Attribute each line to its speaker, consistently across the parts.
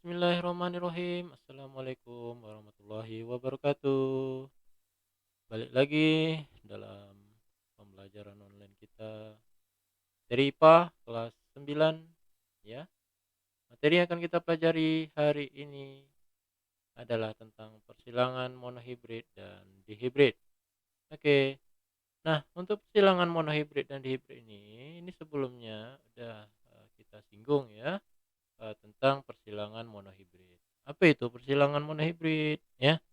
Speaker 1: Bismillahirrahmanirrahim. Assalamualaikum warahmatullahi wabarakatuh. Balik lagi dalam pembelajaran online kita dari IPA kelas 9 ya. Materi yang akan kita pelajari hari ini adalah tentang persilangan monohibrid dan dihibrid. Oke. Nah, untuk persilangan monohibrid dan dihibrid ini sebelumnya udah kita singgung ya, tentang persilangan monohibrid. Apa itu persilangan monohibrid ya?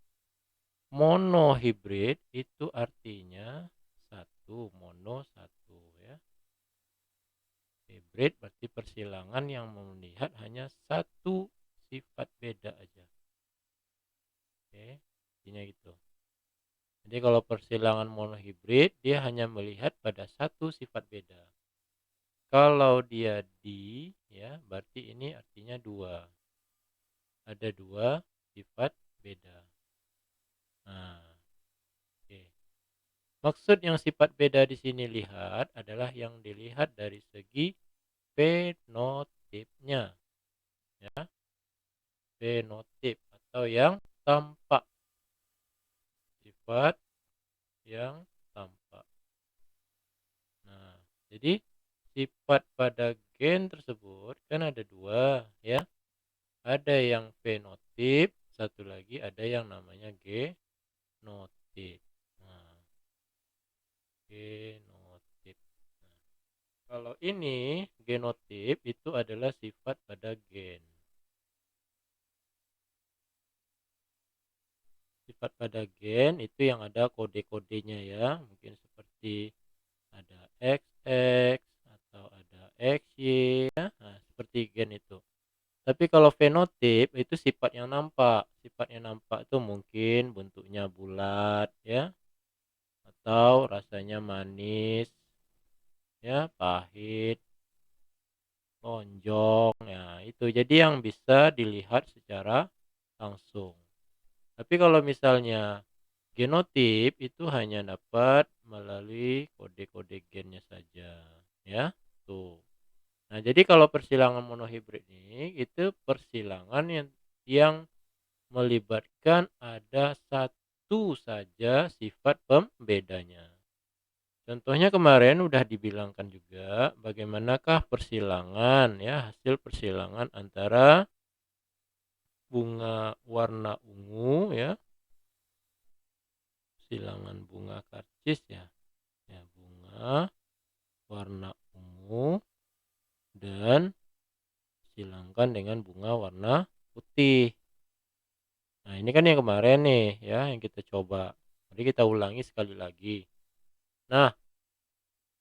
Speaker 1: Monohibrid itu artinya satu, mono satu ya. Hibrid berarti persilangan yang melihat hanya satu sifat beda aja. Oke, intinya gitu. Jadi kalau persilangan monohibrid dia hanya melihat pada satu sifat beda. Kalau dia di ya, berarti ini artinya dua. Ada dua sifat beda. Nah, oke. Maksud yang sifat beda di sini lihat adalah yang dilihat dari segi fenotipnya, ya, fenotip atau yang tampak, sifat yang tampak. Nah, jadi sifat pada gen tersebut kan ada dua, ya, ada yang fenotip, satu lagi ada yang namanya genotip. Nah, genotip. Kalau ini genotip itu adalah sifat pada gen. Sifat pada gen itu yang ada kode-kodenya ya. Mungkin seperti ada XX atau ada XY ya. Nah, seperti gen itu. Tapi kalau fenotip itu sifat yang nampak. Sifat yang nampak itu mungkin bentuknya bulat ya, atau rasanya manis ya, pahit, lonjong ya, itu jadi yang bisa dilihat secara langsung. Tapi kalau misalnya genotip itu hanya dapat melalui kode-kode gennya saja ya, tuh. Nah, jadi kalau persilangan monohibrid ini itu persilangan yang melibatkan ada satu saja sifat pembedanya. Contohnya kemarin udah dibilangkan juga bagaimanakah persilangan ya, hasil persilangan antara bunga warna ungu ya, silangan bunga karcis ya, ya bunga warna ungu dan silangkan dengan bunga warna putih. Nah, ini kan yang kemarin nih ya, yang kita coba. Jadi kita ulangi sekali lagi. Nah,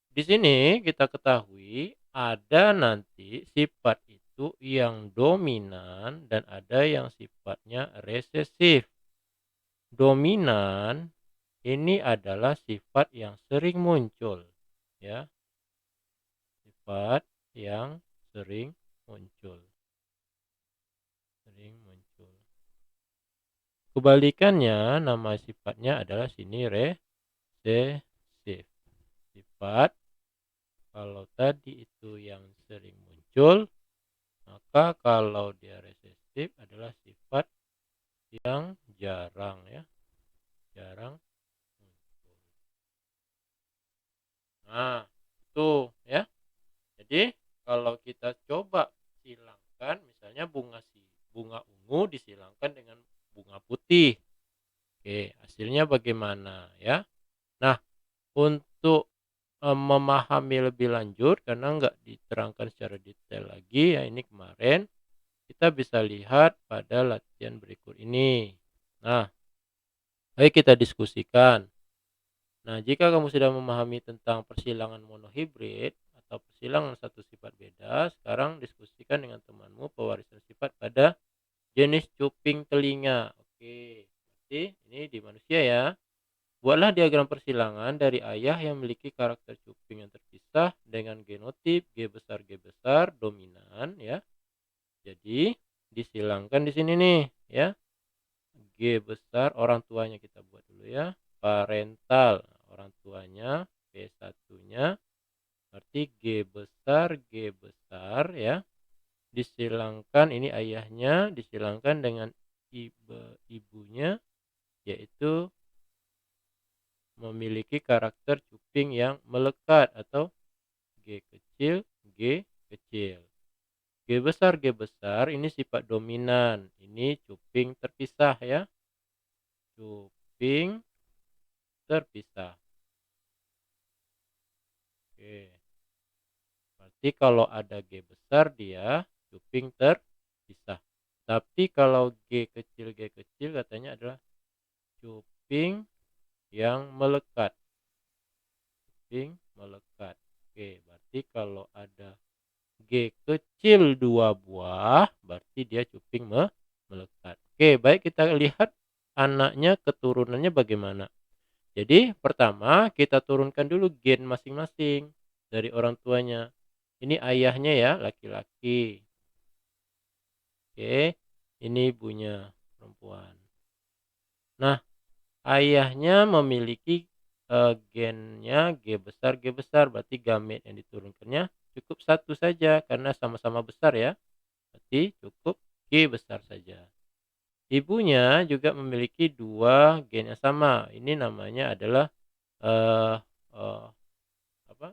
Speaker 1: di sini kita ketahui ada nanti sifat itu yang dominan dan ada yang sifatnya resesif. Dominan ini adalah sifat yang sering muncul ya, sifat yang sering muncul. Sering muncul. Kebalikannya nama sifatnya adalah sini resesif. Sifat kalau tadi itu yang sering muncul, maka kalau dia resesif adalah sifat yang jarang ya, jarang muncul. Nah, itu ya. Jadi kalau kita coba silangkan misalnya bunga ungu disilangkan dengan bunga putih. Oke, hasilnya bagaimana ya? Nah, untuk memahami lebih lanjut karena nggak diterangkan secara detail lagi ya ini kemarin, kita bisa lihat pada latihan berikut ini. Nah, ayo kita diskusikan. Nah, jika kamu sudah memahami tentang persilangan monohibrid atau persilangan satu sifat beda, sekarang diskusikan dengan temanmu pewarisan sifat pada jenis cuping telinga. Oke, berarti ini di manusia ya. Buatlah diagram persilangan dari ayah yang memiliki karakter cuping yang terpisah dengan genotip G besar dominan ya. Jadi disilangkan di sini nih ya. G besar orang tuanya kita buat dulu ya. Parental orang tuanya, P1-nya berarti G besar ya. disilangkan, ini ayahnya disilangkan dengan ibunya, yaitu memiliki karakter cuping yang melekat atau G kecil, G kecil. G besar ini sifat dominan. Ini cuping terpisah ya. Cuping terpisah. Oke. Berarti kalau ada G besar dia cuping terpisah. Tapi kalau G kecil katanya adalah cuping yang melekat. Cuping melekat. Oke, berarti kalau ada G kecil 2 buah, berarti dia cuping melekat. Oke, baik kita lihat anaknya keturunannya bagaimana. Jadi pertama kita turunkan dulu gen masing-masing dari orang tuanya. Ini ayahnya ya, laki-laki. Oke, ini ibunya, perempuan. Nah, ayahnya memiliki gennya G besar, berarti gamet yang diturunkannya cukup satu saja karena sama-sama besar ya. Berarti cukup G besar saja. Ibunya juga memiliki 2 gen yang sama. Ini namanya adalah eh eh, apa?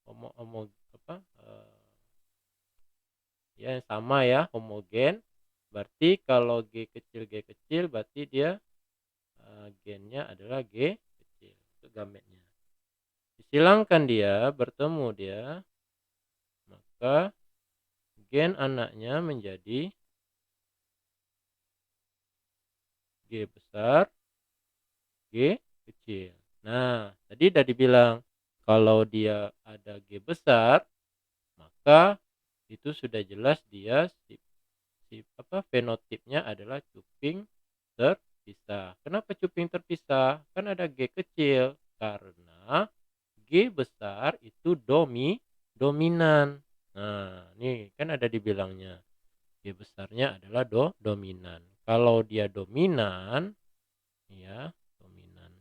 Speaker 1: Homo homo apa? Ya yang sama ya, homogen. Berarti kalau G kecil berarti dia gennya adalah G kecil. Itu gametnya. Disilangkan dia, bertemu dia, maka gen anaknya menjadi G besar, G kecil. Nah, tadi udah dibilang kalau dia ada G besar, maka itu sudah jelas dia fenotipnya adalah cuping terpisah. Kenapa cuping terpisah? Kan ada G kecil karena G besar itu dominan. Nah, nih kan ada dibilangnya G besarnya adalah dominan. Kalau dia dominan, ya dominan.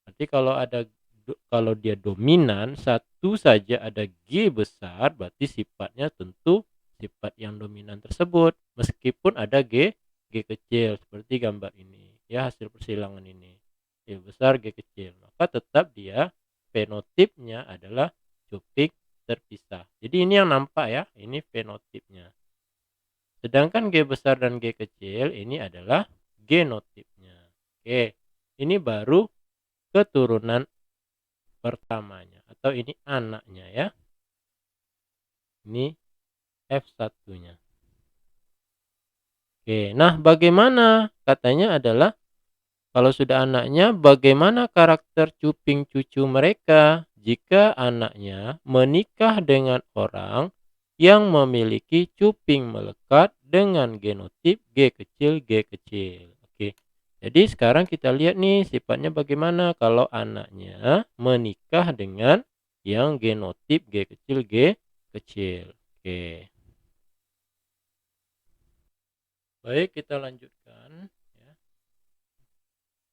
Speaker 1: Nanti kalau dia dominan satu saja ada G besar, berarti sifatnya tentu sifat yang dominan tersebut. Meskipun ada G kecil seperti gambar ini, ya hasil persilangan ini. G besar, G kecil. Maka tetap dia fenotipnya adalah cuping terpisah. Jadi ini yang nampak ya, ini fenotipnya. Sedangkan G besar dan G kecil ini adalah genotipnya. Oke, ini baru keturunan pertamanya atau ini anaknya ya. Ini F1-nya. Oke, nah bagaimana katanya adalah kalau sudah anaknya bagaimana karakter cuping cucu mereka jika anaknya menikah dengan orang yang memiliki cuping melekat dengan genotip G kecil G kecil. Oke. Jadi sekarang kita lihat nih sifatnya bagaimana kalau anaknya menikah dengan yang genotip G kecil G kecil. Oke. Baik, kita lanjutkan ya.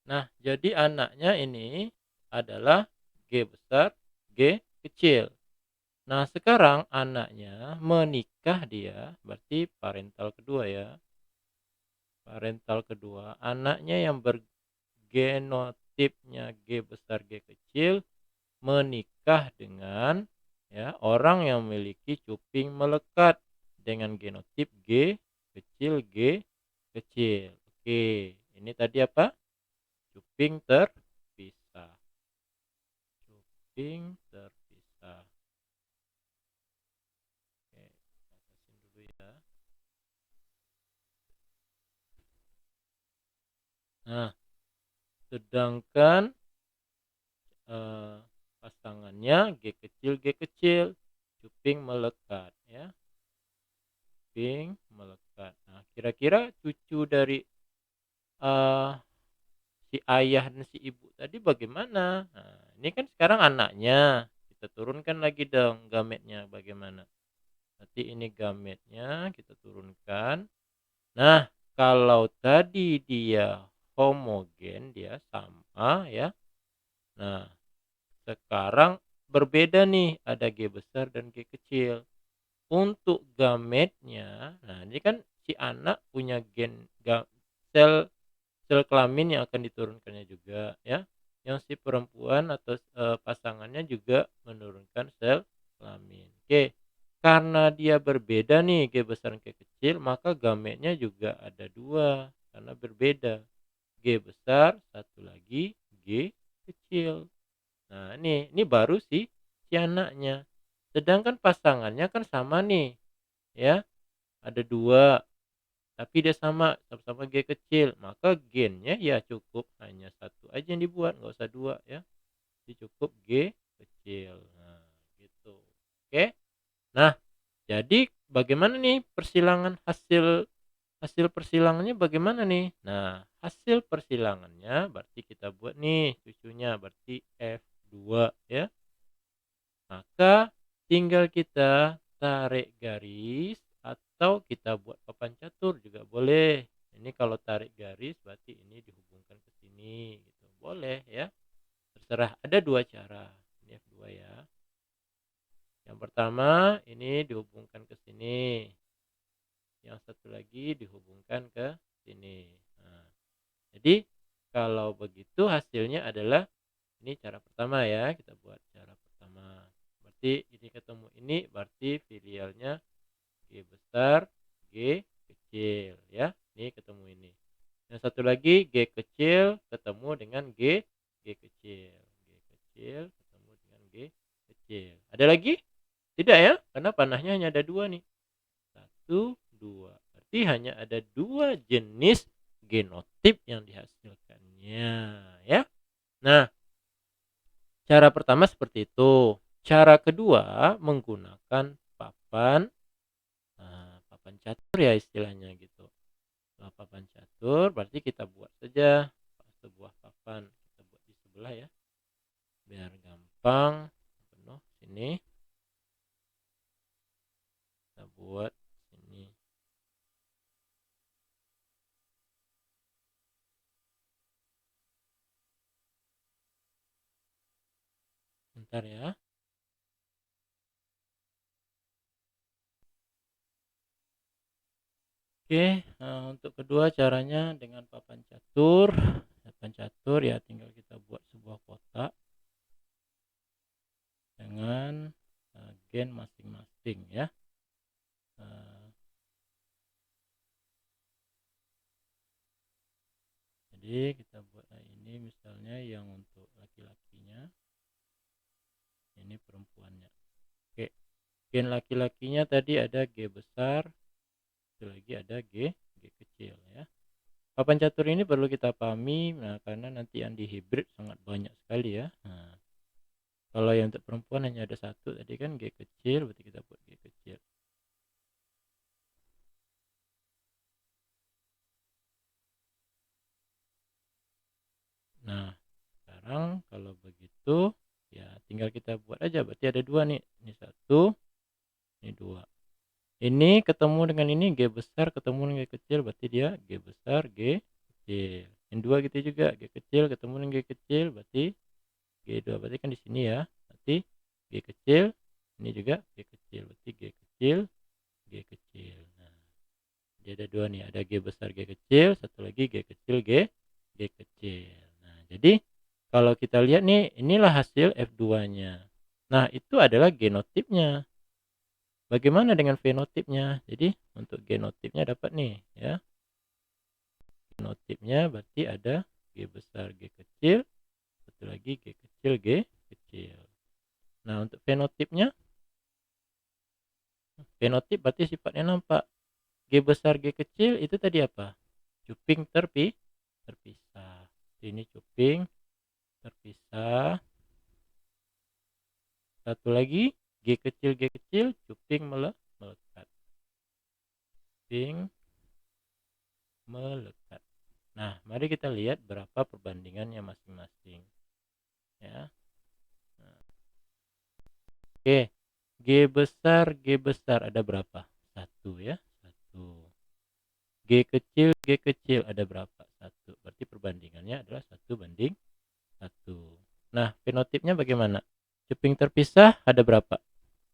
Speaker 1: Nah, jadi anaknya ini adalah G besar, G kecil. Nah, sekarang anaknya menikah dia, berarti parental kedua ya. Parental kedua, anaknya yang bergenotipnya G besar, G kecil menikah dengan ya orang yang memiliki cuping melekat dengan genotip G kecil, G kecil. Oke, ini tadi apa? Cuping terpisah. Cuping terpisah. Oke, batasin dulu ya. Nah, sedangkan pasangannya G kecil, cuping melekat ya. Cuping melekat. Nah, kira-kira cucu dari eh, si ayah dan si ibu tadi bagaimana? Nah, ini kan sekarang anaknya. Kita turunkan lagi dong gametnya bagaimana. Nanti ini gametnya kita turunkan. Nah, kalau tadi dia homogen, dia sama ya. Nah, sekarang berbeda nih, ada G besar dan G kecil. Untuk gametnya, nah ini kan si anak punya sel sel kelamin yang akan diturunkannya juga ya, yang si perempuan atau, pasangannya juga menurunkan sel kelamin. Oke, karena dia berbeda nih G besar dan G kecil, maka gametnya juga ada 2 karena berbeda. G besar, satu lagi G kecil. Nah ini baru si anaknya. Sedangkan pasangannya kan sama nih ya, ada 2 tapi dia sama-sama G kecil, maka gennya ya cukup hanya satu aja yang dibuat, nggak usah 2 ya. Jadi cukup G kecil. Nah, gitu. Oke. Nah, jadi bagaimana nih hasil hasil persilangannya bagaimana nih? Nah, hasil persilangannya berarti kita buat nih cucunya, berarti F2 ya. Maka tinggal kita tarik garis atau kita buat papan catur juga boleh. Ini kalau tarik garis berarti ini dihubungkan ke sini gitu. Boleh ya. Terserah, ada 2 cara. Ini F2 ya. Yang pertama ini dihubungkan ke sini. Yang satu lagi dihubungkan ke sini. Nah, jadi kalau begitu hasilnya adalah ini cara pertama ya, kita buat cara pertama. Berarti ini ketemu ini berarti filialnya G besar, G kecil ya. Ini ketemu ini. Yang satu lagi G kecil ketemu dengan G kecil. G kecil ketemu dengan G kecil. Ada lagi? Tidak ya? Karena panahnya hanya ada 2 nih. 1, 2. Berarti hanya ada 2 jenis genotip yang dihasilkannya ya. Nah, cara pertama seperti itu. Cara kedua menggunakan papan, papan catur ya istilahnya gitu. Nah, papan catur berarti kita buat saja sebuah papan. Kita buat di sebelah ya, biar gampang. Penuh sini. Kita buat sini. Bentar ya. Oke, untuk kedua caranya dengan papan catur. Papan catur ya tinggal kita buat sebuah kotak dengan gen masing-masing ya. Jadi kita buat ini misalnya yang untuk laki-lakinya, ini perempuannya. Oke, gen laki-lakinya tadi ada G besar, satu lagi ada G kecil ya. Papan catur ini perlu kita pahami, nah karena nanti yang di hybrid sangat banyak sekali ya. Nah, kalau yang untuk perempuan hanya ada satu tadi kan G kecil, berarti kita buat G kecil. Nah, sekarang kalau begitu ya tinggal kita buat aja, berarti ada 2 nih. Ini 1, ini 2. Ini ketemu dengan ini G besar ketemu dengan G kecil berarti dia G besar G kecil. Yang 2 gitu juga, G kecil ketemu dengan G kecil berarti G2, berarti kan di sini ya. Berarti G kecil, ini juga G kecil, berarti G kecil G kecil. Nah, dia ada 2 nih, ada G besar G kecil, satu lagi G kecil G kecil. Nah, jadi kalau kita lihat nih, inilah hasil F2-nya. Nah, itu adalah genotipnya. Bagaimana dengan fenotipnya? Jadi untuk genotipnya dapat nih ya. Genotipnya berarti ada G besar G kecil, satu lagi G kecil G kecil. Nah, untuk fenotipnya, fenotip berarti sifatnya nampak. G besar G kecil itu tadi apa? Cuping terpisah. Ini cuping terpisah. Satu lagi G kecil cuping melekat. Cuping melekat. Nah, mari kita lihat berapa perbandingannya masing-masing. Ya. Nah, oke. G besar ada berapa? Satu ya. Satu. G kecil ada berapa? Satu. Berarti perbandingannya adalah 1:1. Nah, fenotipnya bagaimana? Cuping terpisah ada berapa?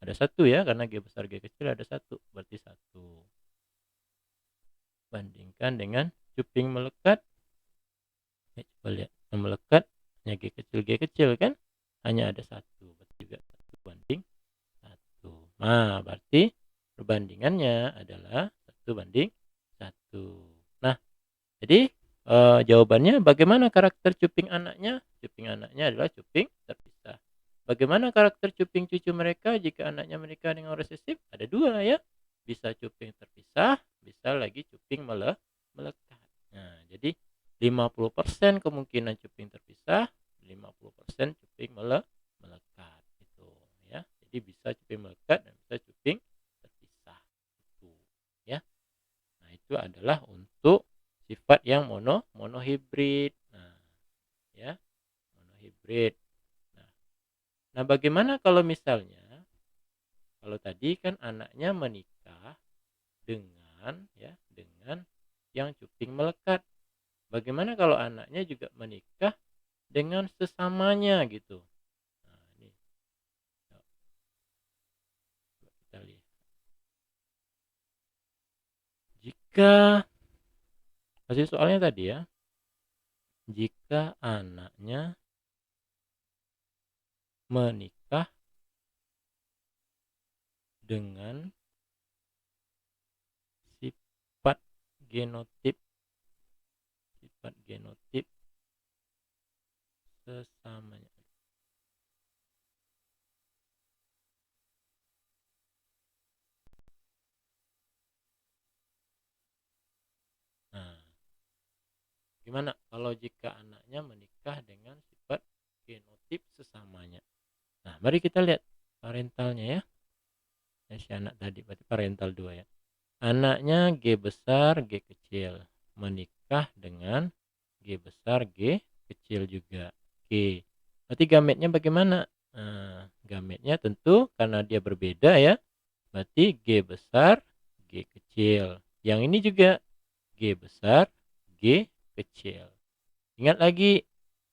Speaker 1: Ada 1 ya, karena G besar G kecil ada 1, berarti 1. Bandingkan dengan cuping melekat. Coba lihat, yang melekat hanya G kecil kan? Hanya ada 1, berarti juga 1 banding 1. Nah, berarti perbandingannya adalah 1 banding 1. Nah, jadi jawabannya bagaimana karakter cuping anaknya? Cuping anaknya adalah cuping terpisah. Bagaimana karakter cuping cucu mereka jika anaknya menikah dengan resesif? Ada 2 ya. Bisa cuping terpisah, bisa lagi cuping melekat. Nah, jadi 50% kemungkinan cuping terpisah, 50% cuping melekat itu ya. Jadi bisa cuping melekat dan bisa cuping terpisah itu ya. Nah, itu adalah untuk sifat yang monohibrid. Nah, ya, monohibrid. Nah, bagaimana kalau misalnya kalau tadi kan anaknya menikah dengan yang cuping melekat. Bagaimana kalau anaknya juga menikah dengan sesamanya gitu? Nah, ini coba kita lihat. Jika hasil soalnya tadi ya, jika anaknya menikah dengan sifat genotip sesamanya. Nah, gimana kalau jika anaknya menikah dengan sifat genotip sesamanya? Nah, mari kita lihat parentalnya ya. Si anak tadi berarti parental 2 ya. Anaknya G besar G kecil menikah dengan G besar G kecil juga. Oke. Berarti gametnya bagaimana? Nah, gametnya tentu karena dia berbeda ya. Berarti G besar G kecil. Yang ini juga G besar G kecil. Ingat lagi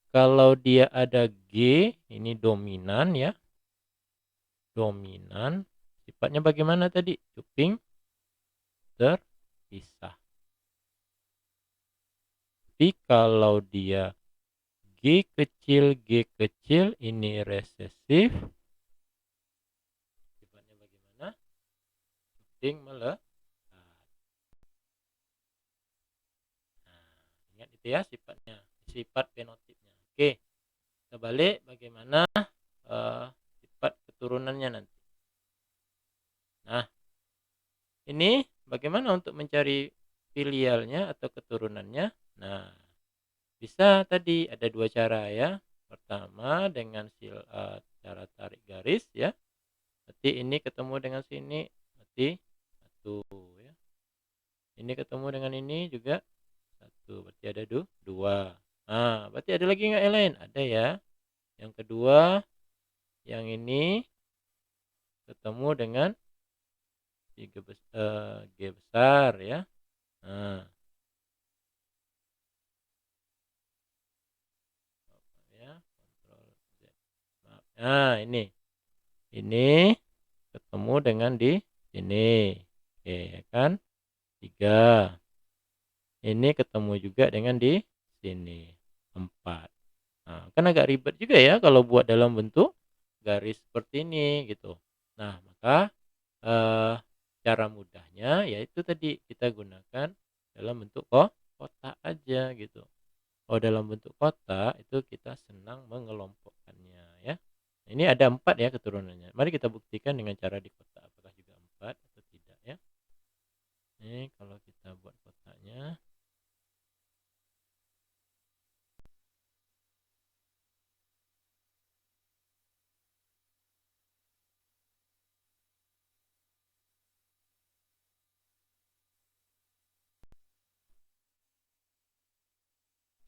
Speaker 1: kalau dia ada G ini dominan ya. Dominan sifatnya bagaimana tadi? Cuping terpisah. Tapi kalau dia G kecil ini resesif. Sifatnya bagaimana? Cuping melekat. Nah, ingat itu ya sifatnya, sifat fenotipnya. Oke, kita balik bagaimana sifat keturunannya nanti. Nah, ini bagaimana untuk mencari filialnya atau keturunannya? Nah, bisa tadi ada 2 cara ya. Pertama dengan cara tarik garis ya. Berarti ini ketemu dengan sini, berarti 1 ya. Ini ketemu dengan ini juga 1, berarti ada 2. Nah, berarti ada lagi nggak yang lain? Ada ya. Yang kedua, yang ini ketemu dengan G besar ya. Nah, ya, Ctrl Z. Nah, ini ketemu dengan di sini. Oke, ya kan? 3. Ini ketemu juga dengan di sini. 4. Nah, kan agak ribet juga ya kalau buat dalam bentuk garis seperti ini gitu. Nah, maka eh, cara mudahnya yaitu tadi kita gunakan dalam bentuk kotak aja gitu. Oh, dalam bentuk kotak itu kita senang mengelompokkannya ya. Ini ada 4 ya keturunannya. Mari kita buktikan dengan cara di kotak apakah juga 4 atau tidak ya. Ini kalau kita buat kotaknya.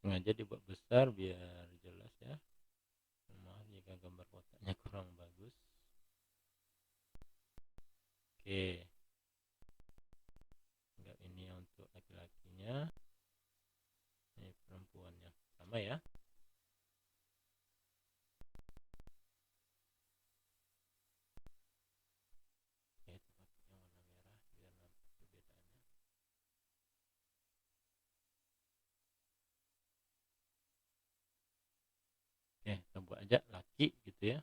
Speaker 1: Sengaja dibuat besar biar jelas ya. Maaf jika gambar kotaknya kurang bagus. Oke. Enggak, ini untuk laki-lakinya. Ini perempuannya. Sama ya. buat aja laki gitu ya.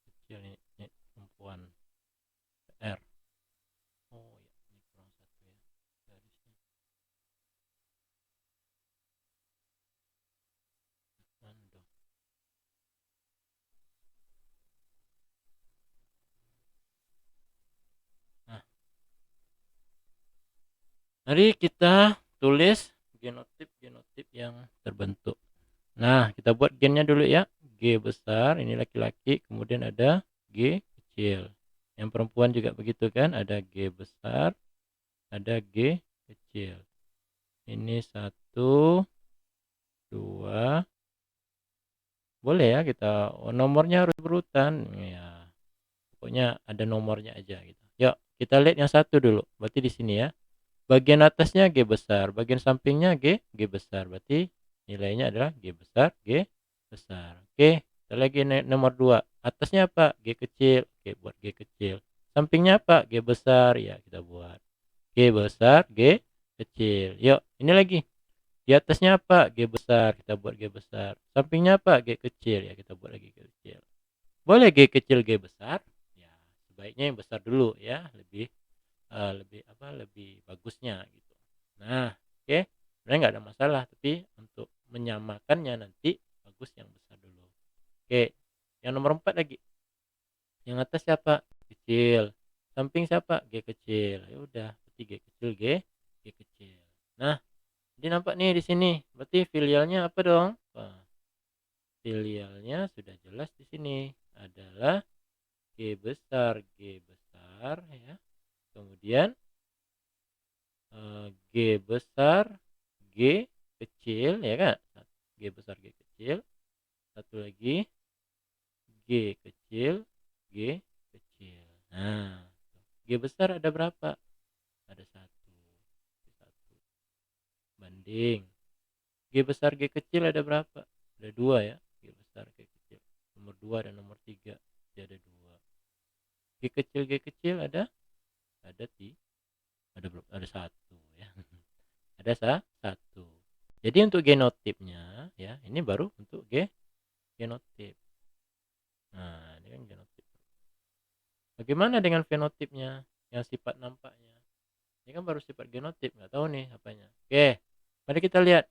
Speaker 1: Kecil ini perempuan R. Oh ya, ini kurang satu ya garisnya. Ando. Nah, mari kita tulis genotip yang terbentuk. Nah, kita buat gennya dulu ya. G besar, ini laki-laki, kemudian ada G kecil. Yang perempuan juga begitu kan, ada G besar, ada G kecil. Ini 1, 2. Boleh ya kita, nomornya harus berurutan. Ya, pokoknya ada nomornya aja gitu. Yuk, kita lihat yang satu dulu. Berarti di sini ya. Bagian atasnya G besar, bagian sampingnya G besar. Berarti nilainya adalah G besar, G besar. Oke, kita lagi nomor 2. Atasnya apa? G kecil. Oke, buat G kecil. Sampingnya apa? G besar. Ya, kita buat G besar, G kecil. Yuk, ini lagi. Di atasnya apa? G besar. Kita buat G besar. Sampingnya apa? G kecil. Ya, kita buat lagi G kecil. Boleh G kecil, G besar. Ya, sebaiknya yang besar dulu ya, lebih bagusnya gitu. Nah, oke, sebenarnya nggak ada masalah, tapi untuk menyamakannya nanti bagus yang besar dulu. Oke, yang nomor 4 lagi. Yang atas siapa? Kecil. Samping siapa? G kecil. Ya udah, berarti G kecil, G kecil. Nah, jadi nampak nih di sini. Berarti filialnya apa dong? Wah, filialnya sudah jelas di sini. Adalah G besar ya. Kemudian G besar, G kecil ya kan? G besar, G kecil. Satu lagi G kecil, G kecil. Nah, G besar ada berapa? Ada satu. Satu. Banding. G besar, G kecil ada berapa? Ada dua ya. G besar, G kecil. Nomor 2 dan nomor 3. Jadi ada dua. G kecil ada ada berapa? Ada satu ya. Ada satu. Jadi untuk genotipnya ya, ini baru untuk genotip. Nah, ini kan genotip. Bagaimana dengan fenotipnya yang sifat nampaknya? Ini kan baru sifat genotip, nggak tahu nih apanya. Oke, mari kita lihat.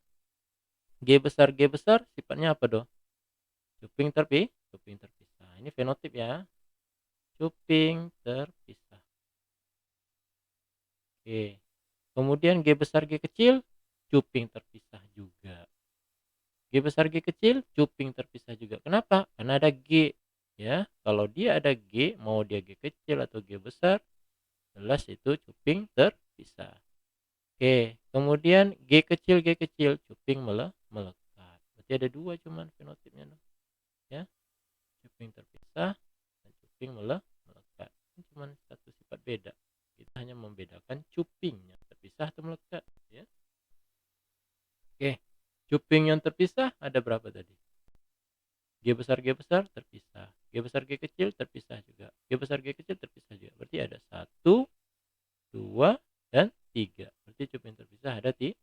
Speaker 1: G besar sifatnya apa dong? Cuping terpisah. Ini fenotip ya. Cuping terpisah. Oke. Kemudian G besar G kecil, cuping terpisah juga. G besar G kecil, cuping terpisah juga. Kenapa? Karena ada G. Ya, kalau dia ada G, mau dia G kecil atau G besar, jelas itu cuping terpisah. Oke, kemudian G kecil, cuping melekat. Berarti ada dua cuman fenotipnya. Ya, cuping terpisah dan cuping melekat. Ini cuman satu sifat beda. Kita hanya membedakan cupingnya terpisah atau melekat. Ya. Oke, cuping yang terpisah ada berapa tadi? G besar terpisah. G besar G kecil terpisah juga. G besar G kecil terpisah juga. Berarti ada 1, 2, dan 3. Berarti cuping terpisah ada 3.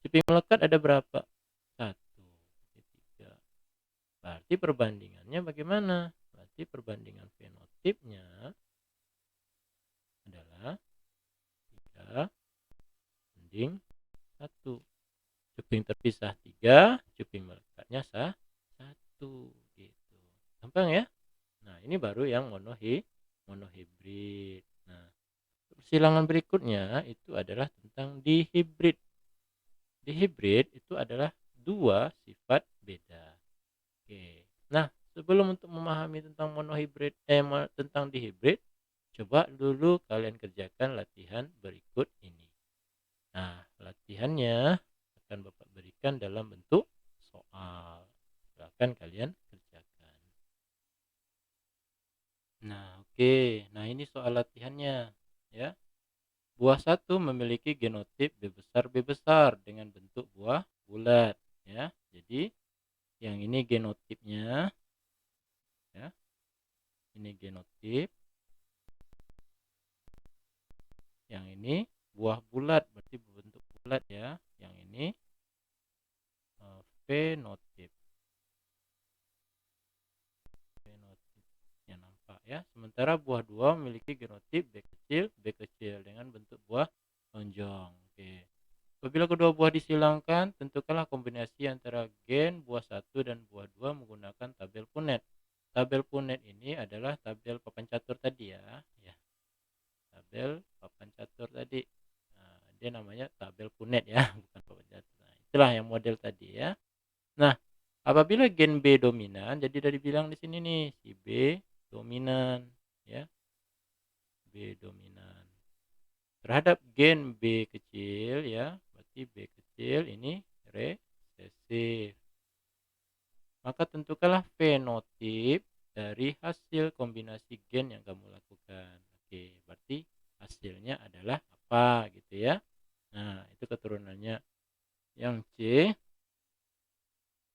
Speaker 1: Cuping melekat ada berapa? 1, 3. Berarti perbandingannya bagaimana? Berarti perbandingan fenotipnya adalah 3 banding 1. Cuping terpisah 3, cuping melekatnya 1 gitu. Gampang ya? Nah, ini baru yang monohibrid. Nah, persilangan berikutnya itu adalah tentang dihibrid. Dihibrid itu adalah dua sifat beda. Oke. Nah, sebelum untuk memahami tentang monohibrid tentang dihibrid, coba dulu kalian kerjakan latihan berikut ini. Nah, latihannya akan Bapak berikan dalam bentuk soal. Silakan kalian kerjakan. Nah, oke. Nah, ini soal latihannya ya. Buah satu memiliki genotip B besar dengan bentuk buah bulat ya. Jadi yang ini genotipnya ya. Ini genotip. Yang ini buah bulat berarti berbentuk bulat ya. Yang ini fenotip. ya. Sementara buah 2 memiliki genotip B kecil dengan bentuk buah lonjong. Oke. Apabila kedua buah disilangkan, tentukanlah kombinasi antara gen buah 1 dan buah 2 menggunakan tabel Punnett. Tabel Punnett ini adalah tabel papan catur tadi ya. Ya, tabel papan catur tadi. Nah, dia namanya tabel Punnett ya, bukan papan catur. Nah, itulah yang model tadi ya. Nah, apabila gen B dominan, jadi dari bilang di sini nih, si B dominan ya, B dominan terhadap gen B kecil ya, berarti B kecil ini resesif. Maka tentukanlah fenotip dari hasil kombinasi gen yang kamu lakukan. Oke, berarti hasilnya adalah apa gitu ya. Nah, itu keturunannya. Yang C,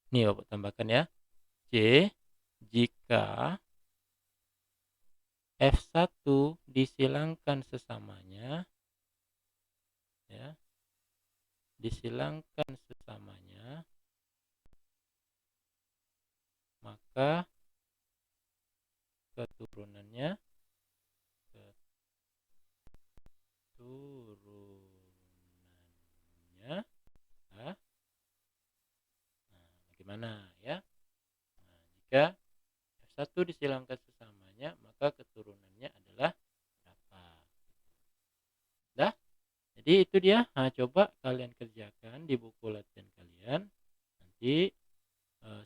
Speaker 1: nih Bapak tambahkan ya. C, jika F1 disilangkan sesamanya, ya, disilangkan sesamanya, maka keturunannya ah, bagaimana ya? Nah, jika F1 disilangkan sesamanya, maka keturunannya adalah berapa? Dah? Jadi itu dia. Nah, coba kalian kerjakan di buku latihan kalian. Nanti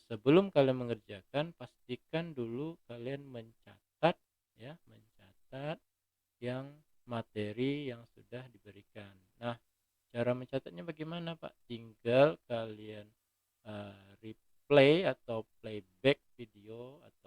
Speaker 1: sebelum kalian mengerjakan, pastikan dulu kalian mencatat ya, mencatat yang materi yang sudah diberikan. Nah, cara mencatatnya bagaimana, Pak? Tinggal kalian replay atau playback video atau